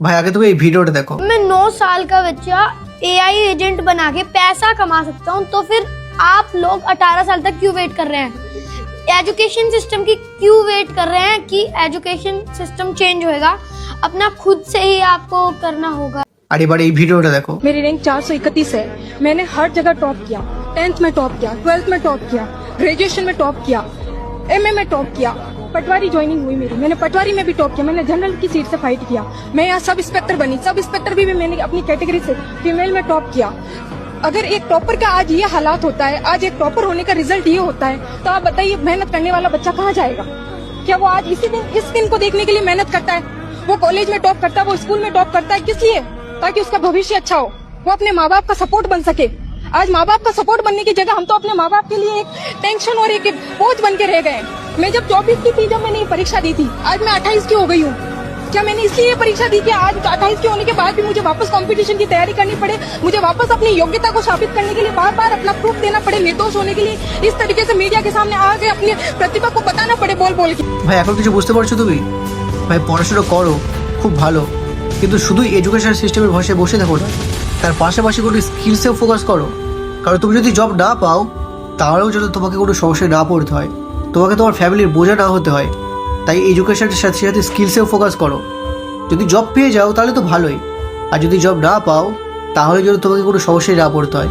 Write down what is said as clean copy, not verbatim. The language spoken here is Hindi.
भाई आगे तुम्हें वीडियोটা देखो। मैं 9 साल का बच्चा एआई एजेंट बना के पैसा कमा सकता हूँ, तो फिर आप लोग 18 साल तक क्यों वेट कर रहे हैं? एजुकेशन सिस्टम की क्यों वेट कर रहे हैं कि एजुकेशन सिस्टम चेंज होएगा? अपना खुद से ही आपको करना होगा। अरे बड़े ये वीडियोটা देखो। मेरी रैंक 431 है। मैंने हर जगह टॉप किया, 10th में टॉप किया, 12th में टॉप किया, ग्रेजुएशन में टॉप किया, एमए में टॉप किया, पटवारी ज्वाइनिंग हुई मेरी, मैंने पटवारी में भी टॉप किया, मैंने जनरल की सीट से फाइट किया, मैं यहाँ सब इंस्पेक्टर बनी, सब इंस्पेक्टर भी मैंने अपनी कैटेगरी से फीमेल में टॉप किया। अगर एक टॉपर का आज ये हालात होता है, आज एक टॉपर होने का रिजल्ट ये होता है, तो आप बताइए मेहनत करने वाला बच्चा कहाँ जाएगा? क्या वो आज इस दिन को देखने के लिए मेहनत करता है? वो कॉलेज में टॉप करता है, वो स्कूल में टॉप करता है, किस लिए? ताकि उसका भविष्य अच्छा हो, वो अपने माँ बाप का सपोर्ट बन सके। आज माँ बाप का सपोर्ट बनने की जगह हम तो अपने माँ बाप के लिए एक टेंशन और एक बोझ बन के रह गए। मैं जब 24 की थी, जब मैंने ये परीक्षा दी थी, आज मैं 28 की हो गई हूँ। क्या मैंने इसलिए ये परीक्षा दी कि आज 28 के होने के बाद भी मुझे वापस कंपटीशन की तैयारी करनी पड़े, मुझे वापस अपनी योग्यता को साबित करने के लिए बार बार अपना प्रूफ देना पड़े, निर्दोष होने के लिए इस तरीके से मीडिया के सामने आके अपनी प्रतिभा को बताना पड़े बोल बोल के? ভাই এখন কিছু বুঝতে পারছো তুমি? ভাই পড়াশোনা করো খুব ভালো, কিন্তু শুধু এডুকেশন সিস্টেমের ভরসায় বসে থাকো না, তার পাশাপাশি কোনো স্কিলসেও ফোকাস করো। কারণ তুমি যদি জব না পাও তাহলেও যেন তোমাকে কোনো সমস্যায় না পড়তে হয়, তোমাকে তোমার ফ্যামিলির বোঝা না হতে হয়। তাই এডুকেশনের সাথে সাথে স্কিলসেও ফোকাস করো। যদি জব পেয়ে যাও তাহলে তো ভালোই, আর যদি জব না পাও তাহলে যেন তোমাকে কোনো সমস্যায় না পড়তে হয়।